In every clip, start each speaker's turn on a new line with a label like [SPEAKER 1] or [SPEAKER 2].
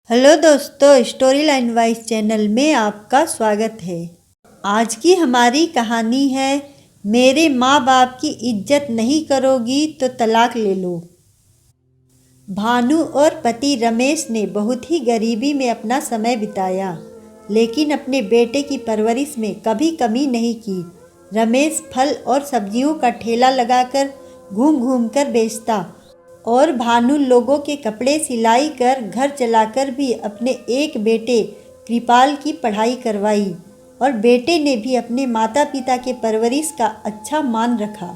[SPEAKER 1] Hello दोस्तों, story line wise channel में आपका स्वागत है। आज की हमारी कहानी है मेरे माँ बाप की इज्जत नहीं करोगी तो तलाक ले लो। भानु और पति रमेश ने बहुत ही गरीबी में अपना समय बिताया, लेकिन अपने बेटे की परवरिश में कभी कमी नहीं की। रमेश फल और सब्जियों का ठेला लगाकर घूम घूम कर बेचता और भानु लोगों के कपड़े सिलाई कर घर चलाकर भी अपने एक बेटे कृपाल की पढ़ाई करवाई और बेटे ने भी अपने माता पिता के परवरिश का अच्छा मान रखा।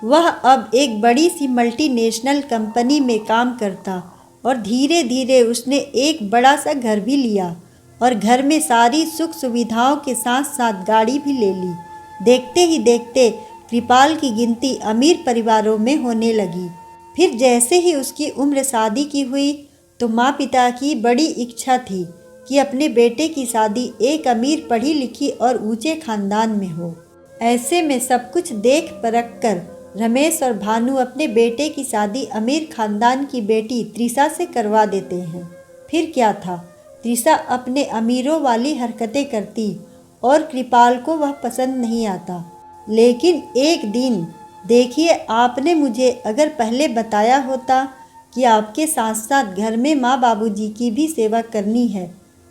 [SPEAKER 1] वह अब एक बड़ी सी मल्टीनेशनल कंपनी में काम करता और धीरे धीरे उसने एक बड़ा सा घर भी लिया और घर में सारी सुख सुविधाओं के साथ साथ गाड़ी भी ले ली। देखते ही देखते कृपाल की गिनती अमीर परिवारों में होने लगी। फिर जैसे ही उसकी उम्र शादी की हुई तो माँ पिता की बड़ी इच्छा थी कि अपने बेटे की शादी एक अमीर पढ़ी लिखी और ऊंचे खानदान में हो। ऐसे में सब कुछ देख परख कर रमेश और भानु अपने बेटे की शादी अमीर खानदान की बेटी त्रिशा से करवा देते हैं। फिर क्या था, त्रिशा अपने अमीरों वाली हरकतें करती और कृपाल को वह पसंद नहीं आता। लेकिन एक दिन देखिए, आपने मुझे अगर पहले बताया होता कि आपके साथ साथ घर में माँ बाबूजी की भी सेवा करनी है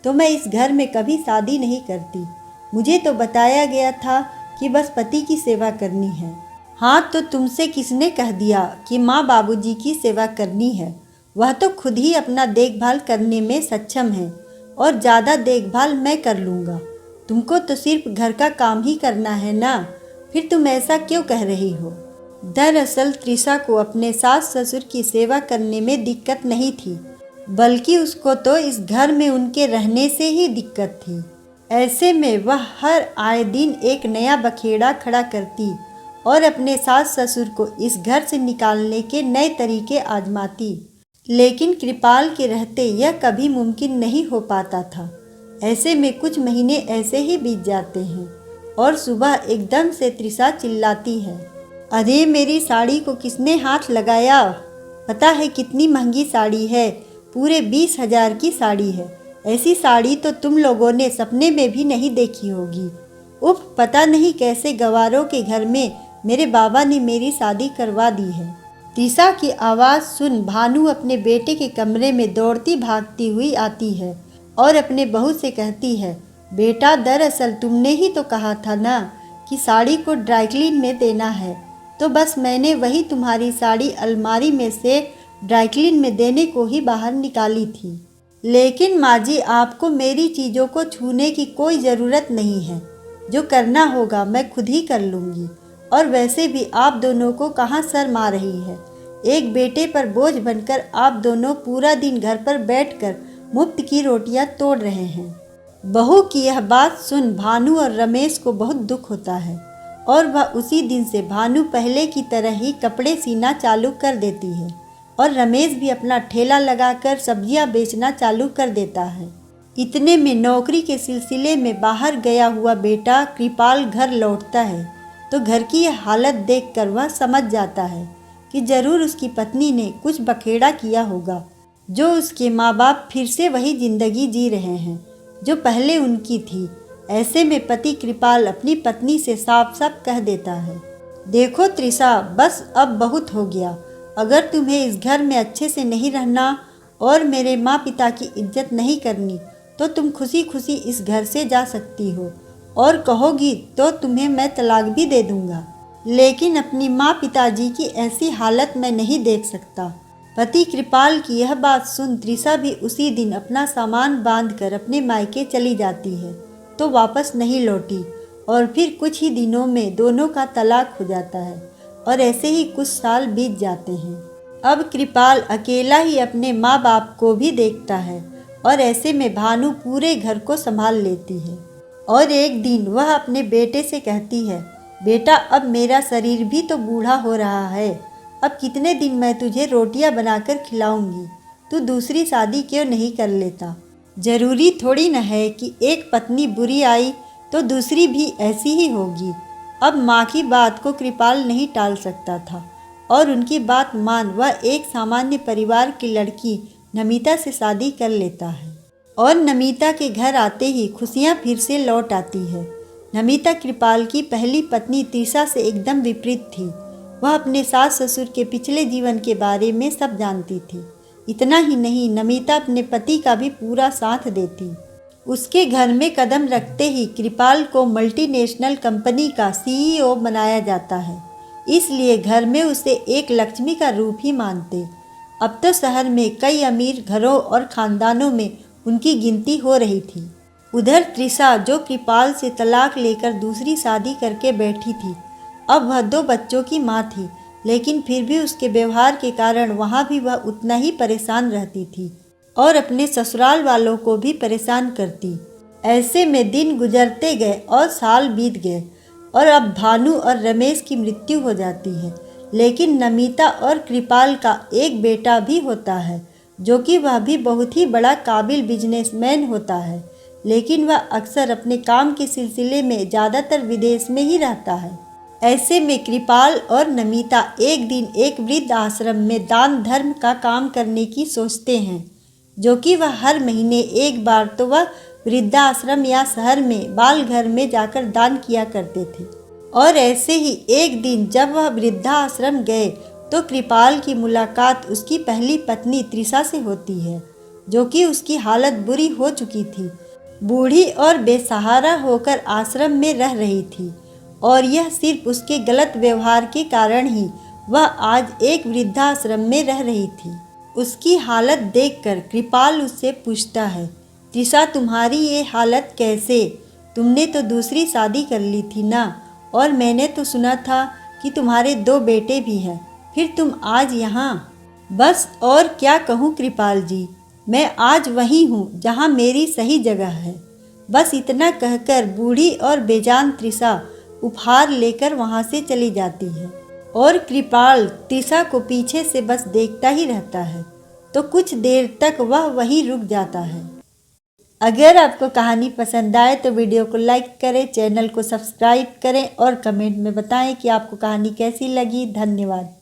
[SPEAKER 1] तो मैं इस घर में कभी शादी नहीं करती। मुझे तो बताया गया था कि बस पति की सेवा करनी है। हाँ, तो तुमसे किसने कह दिया कि माँ बाबूजी की सेवा करनी है? वह तो खुद ही अपना देखभाल करने में सक्षम है और ज़्यादा देखभाल मैं कर लूँगा। तुमको तो सिर्फ घर का काम ही करना है ना, फिर तुम ऐसा क्यों कह रही हो? दरअसल त्रिशा को अपने सास ससुर की सेवा करने में दिक्कत नहीं थी, बल्कि उसको तो इस घर में उनके रहने से ही दिक्कत थी। ऐसे में वह हर आए दिन एक नया बखेड़ा खड़ा करती और अपने सास ससुर को इस घर से निकालने के नए तरीके आजमाती। लेकिन कृपाल के रहते यह कभी मुमकिन नहीं हो पाता था। ऐसे में कुछ महीने ऐसे ही बीत जाते हैं और सुबह एकदम से त्रिशा चिल्लाती है, अरे मेरी साड़ी को किसने हाथ लगाया? पता है कितनी महंगी साड़ी है? पूरे 20,000 की साड़ी है। ऐसी साड़ी तो तुम लोगों ने सपने में भी नहीं देखी होगी। उफ, पता नहीं कैसे गवारों के घर में मेरे बाबा ने मेरी शादी करवा दी है। त्रिशा की आवाज़ सुन भानु अपने बेटे के कमरे में दौड़ती भागती हुई आती है और अपने बहू से कहती है, बेटा दरअसल तुमने ही तो कहा था ना कि साड़ी को ड्राई क्लीन में देना है, तो बस मैंने वही तुम्हारी साड़ी अलमारी में से ड्राई क्लीन में देने को ही बाहर निकाली थी। लेकिन माँ जी, आपको मेरी चीज़ों को छूने की कोई ज़रूरत नहीं है। जो करना होगा मैं खुद ही कर लूँगी। और वैसे भी आप दोनों को कहाँ शर्म आ रही है? एक बेटे पर बोझ बनकर आप दोनों पूरा दिन घर पर बैठकर मुफ्त की रोटियां तोड़ रहे हैं। बहू की यह बात सुन भानु और रमेश को बहुत दुख होता है और वह उसी दिन से भानु पहले की तरह ही कपड़े सीना चालू कर देती है और रमेश भी अपना ठेला लगाकर सब्जियां बेचना चालू कर देता है। इतने में नौकरी के सिलसिले में बाहर गया हुआ बेटा कृपाल घर लौटता है तो घर की यह हालत देखकर वह समझ जाता है कि जरूर उसकी पत्नी ने कुछ बखेड़ा किया होगा, जो उसके माँ बाप फिर से वही जिंदगी जी रहे हैं जो पहले उनकी थी। ऐसे में पति कृपाल अपनी पत्नी से साफ साफ कह देता है, देखो त्रिशा, बस अब बहुत हो गया। अगर तुम्हें इस घर में अच्छे से नहीं रहना और मेरे माँ पिता की इज्जत नहीं करनी तो तुम खुशी खुशी इस घर से जा सकती हो और कहोगी तो तुम्हें मैं तलाक भी दे दूंगा। लेकिन अपनी माँ पिताजी की ऐसी हालत मैं नहीं देख सकता। पति कृपाल की यह बात सुन त्रिशा भी उसी दिन अपना सामान बांधकर अपने मायके चली जाती है तो वापस नहीं लौटी और फिर कुछ ही दिनों में दोनों का तलाक हो जाता है और ऐसे ही कुछ साल बीत जाते हैं। अब कृपाल अकेला ही अपने माँ बाप को भी देखता है और ऐसे में भानु पूरे घर को संभाल लेती है। और एक दिन वह अपने बेटे से कहती है, बेटा अब मेरा शरीर भी तो बूढ़ा हो रहा है, अब कितने दिन मैं तुझे रोटियां बनाकर खिलाऊंगी, तू दूसरी शादी क्यों नहीं कर लेता? जरूरी थोड़ी न है कि एक पत्नी बुरी आई तो दूसरी भी ऐसी ही होगी। अब माँ की बात को कृपाल नहीं टाल सकता था और उनकी बात मान वह एक सामान्य परिवार की लड़की नमिता से शादी कर लेता है। और नमिता के घर आते ही खुशियाँ फिर से लौट आती है। नमिता कृपाल की पहली पत्नी त्रिशा से एकदम विपरीत थी। वह अपने सास ससुर के पिछले जीवन के बारे में सब जानती थी। इतना ही नहीं, नमिता अपने पति का भी पूरा साथ देती। उसके घर में कदम रखते ही कृपाल को मल्टीनेशनल कंपनी का CEO बनाया जाता है, इसलिए घर में उसे एक लक्ष्मी का रूप ही मानते। अब तो शहर में कई अमीर घरों और खानदानों में उनकी गिनती हो रही थी। उधर त्रिशा, जो कृपाल से तलाक लेकर दूसरी शादी करके बैठी थी, अब वह 2 बच्चों की माँ थी, लेकिन फिर भी उसके व्यवहार के कारण वहाँ भी वह उतना ही परेशान रहती थी और अपने ससुराल वालों को भी परेशान करती। ऐसे में दिन गुजरते गए और साल बीत गए और अब भानु और रमेश की मृत्यु हो जाती है। लेकिन नमिता और कृपाल का एक बेटा भी होता है, जो कि वह भी बहुत ही बड़ा काबिल बिजनेसमैन होता है, लेकिन वह अक्सर अपने काम के सिलसिले में ज़्यादातर विदेश में ही रहता है। ऐसे में कृपाल और नमिता एक दिन एक वृद्ध आश्रम में दान धर्म का काम करने की सोचते हैं, जो कि वह हर महीने एक बार तो वह वृद्धाश्रम या शहर में बाल घर में जाकर दान किया करते थे। और ऐसे ही एक दिन जब वह वृद्धाश्रम गए तो कृपाल की मुलाकात उसकी पहली पत्नी त्रिशा से होती है, जो कि उसकी हालत बुरी हो चुकी थी। बूढ़ी और बेसहारा होकर आश्रम में रह रही थी और यह सिर्फ उसके गलत व्यवहार के कारण ही वह आज एक वृद्धाश्रम में रह रही थी। उसकी हालत देखकर कृपाल उससे पूछता है, त्रिशा, तुम्हारी ये हालत कैसे? तुमने तो दूसरी शादी कर ली थी ना, और मैंने तो सुना था कि तुम्हारे 2 बेटे भी हैं, फिर तुम आज यहाँ? बस और क्या कहूँ कृपाल जी, मैं आज वहीं हूँ जहाँ मेरी सही जगह है। बस इतना कहकर बूढ़ी और बेजान त्रिशा उपहार लेकर वहाँ से चली जाती है और कृपाल त्रिशा को पीछे से बस देखता ही रहता है। तो कुछ देर तक वह वहीं रुक जाता है। अगर आपको कहानी पसंद आए तो वीडियो को लाइक करें, चैनल को सब्सक्राइब करें और कमेंट में बताएं कि आपको कहानी कैसी लगी। धन्यवाद।